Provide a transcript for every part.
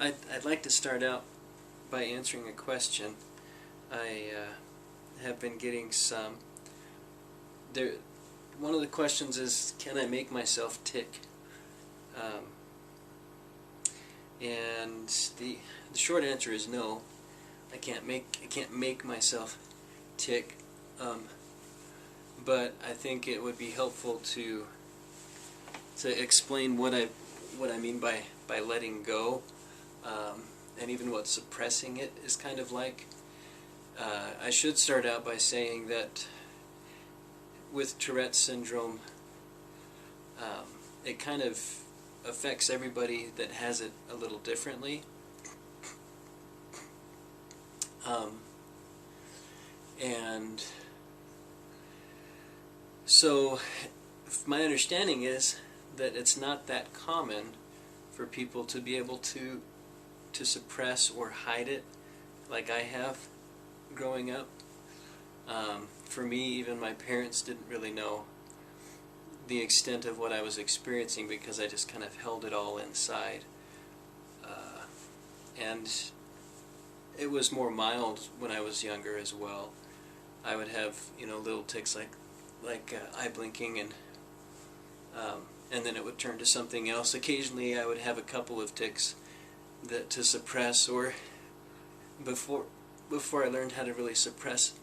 I'd like to start out by answering a question. I have been getting some. There, one of the questions is, can I make myself tick? And the short answer is no. I can't make myself tick. But I think it would be helpful to explain what I mean by letting go, and even what suppressing it is kind of like. I should start out by saying that with Tourette's syndrome, it kind of affects everybody that has it a little differently. And so my understanding is that it's not that common for people to be able to suppress or hide it like I have growing up. For me, even my parents didn't really know the extent of what I was experiencing because I just kind of held it all inside. And it was more mild when I was younger as well. I would have, little tics like eye blinking, and then it would turn to something else. Occasionally I would have a couple of tics to suppress, or before I learned how to really suppress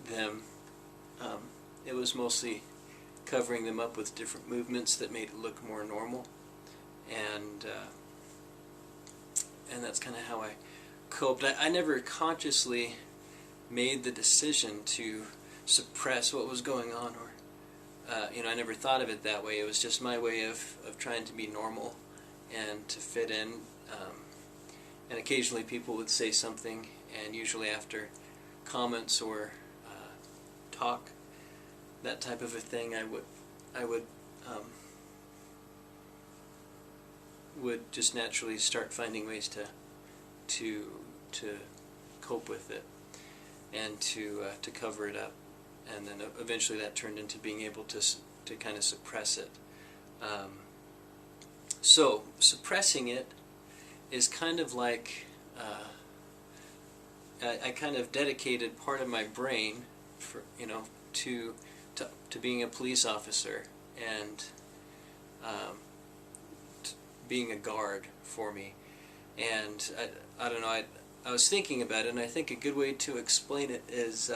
them, it was mostly covering them up with different movements that made it look more normal, and that's kind of how I coped. I never consciously made the decision to suppress what was going on, or I never thought of it that way. It was just my way of trying to be normal and to fit in. And occasionally people would say something, and usually after comments or talk, that type of a thing, I would just naturally start finding ways to cope with it and to cover it up, and then eventually that turned into being able to kind of suppress it. So suppressing it is kind of like I kind of dedicated part of my brain for to being a police officer and being a guard for me. And I don't know, I was thinking about it, and I think a good way to explain it is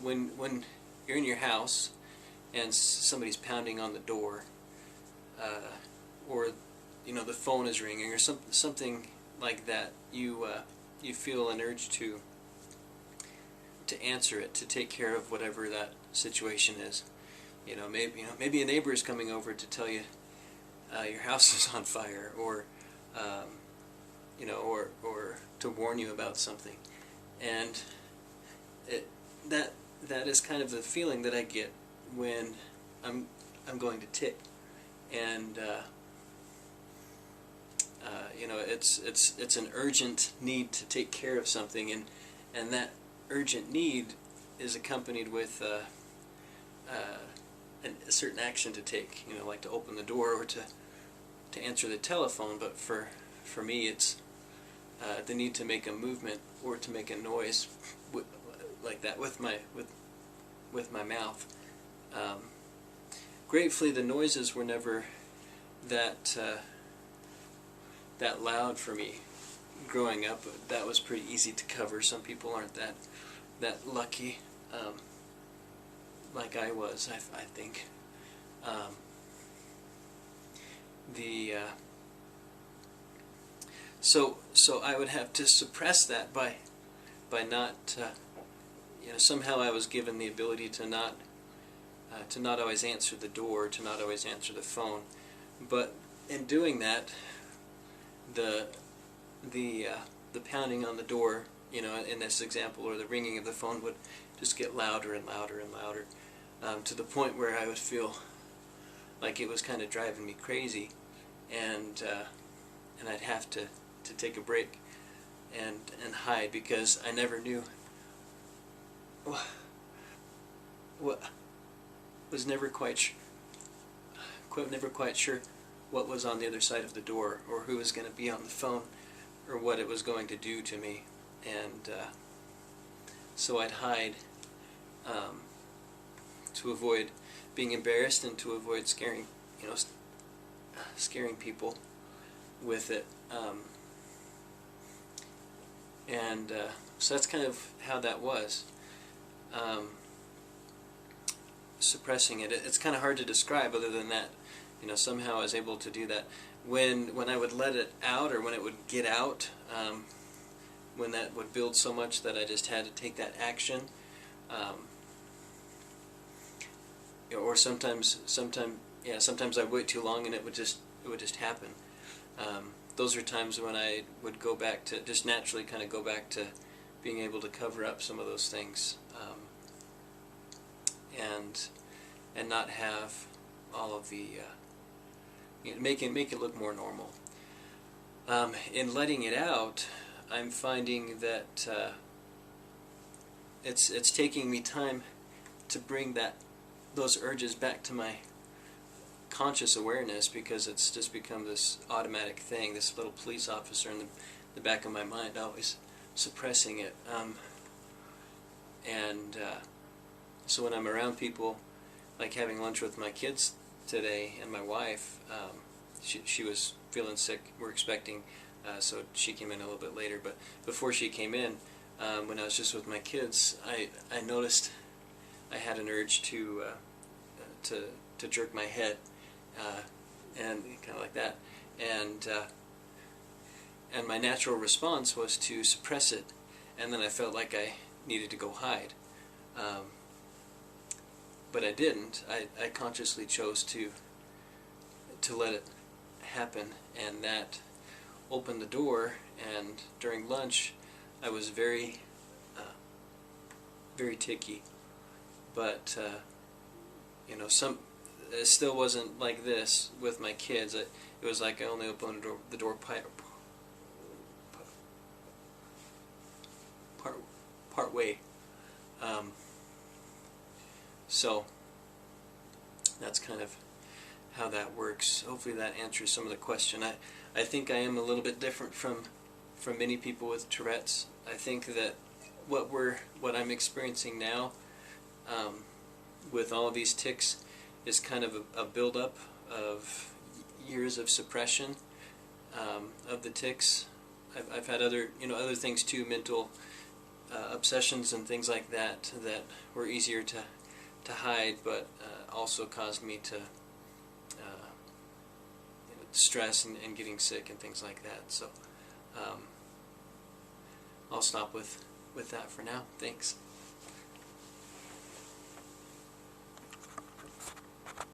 when you're in your house and somebody's pounding on the door, or the phone is ringing, or something like that, you feel an urge to answer it, to take care of whatever that situation is. Maybe a neighbor is coming over to tell you your house is on fire, or or to warn you about something, and that is kind of the feeling that I get when I'm going to tick, and it's an urgent need to take care of something, and that urgent need is accompanied with a certain action to take, like to open the door or to answer the telephone. But for me, it's the need to make a movement or to make a noise like that with my mouth. Gratefully, the noises were never that loud for me growing up. That was pretty easy to cover. Some people aren't that lucky, like I was, I think. So I would have to suppress that by not, somehow I was given the ability to not always answer the door, to not always answer the phone. But in doing that, the pounding on the door, in this example, or the ringing of the phone, would just get louder and louder and louder, to the point where I would feel like it was kind of driving me crazy, and I'd have to take a break and hide, because I never knew was never quite sure what was on the other side of the door, or who was going to be on the phone, or what it was going to do to me. And so I'd hide to avoid being embarrassed and to avoid scaring, scaring people with it. So that's kind of how that was. Suppressing it. It's kind of hard to describe other than that, somehow I was able to do that. When I would let it out, or when it would get out, when that would build so much that I just had to take that action, or sometimes I'd wait too long and it would just happen. Those are times when I would go back to, just naturally kind of go back to being able to cover up some of those things, and not have all of the make it look more normal. In letting it out, I'm finding that it's taking me time to bring those urges back to my conscious awareness, because it's just become this automatic thing, this little police officer in the back of my mind always suppressing it. So when I'm around people, like having lunch with my kids today and my wife, she was feeling sick. We're expecting, so she came in a little bit later. But before she came in, when I was just with my kids, I noticed I had an urge to jerk my head, and kind of like that, and my natural response was to suppress it, and then I felt like I needed to go hide. But I didn't. I consciously chose to let it happen, and that opened the door. And during lunch, I was very ticky, but it still wasn't like this with my kids. It was like I only opened the door part way. So that's kind of how that works. Hopefully that answers some of the question. I think I am a little bit different from many people with Tourette's. I think that what I'm experiencing now, with all of these tics, is kind of a buildup of years of suppression of the tics. I've had other things too, mental obsessions and things like that were easier to hide, but also caused me to stress and getting sick and things like that. So I'll stop with that for now. Thanks.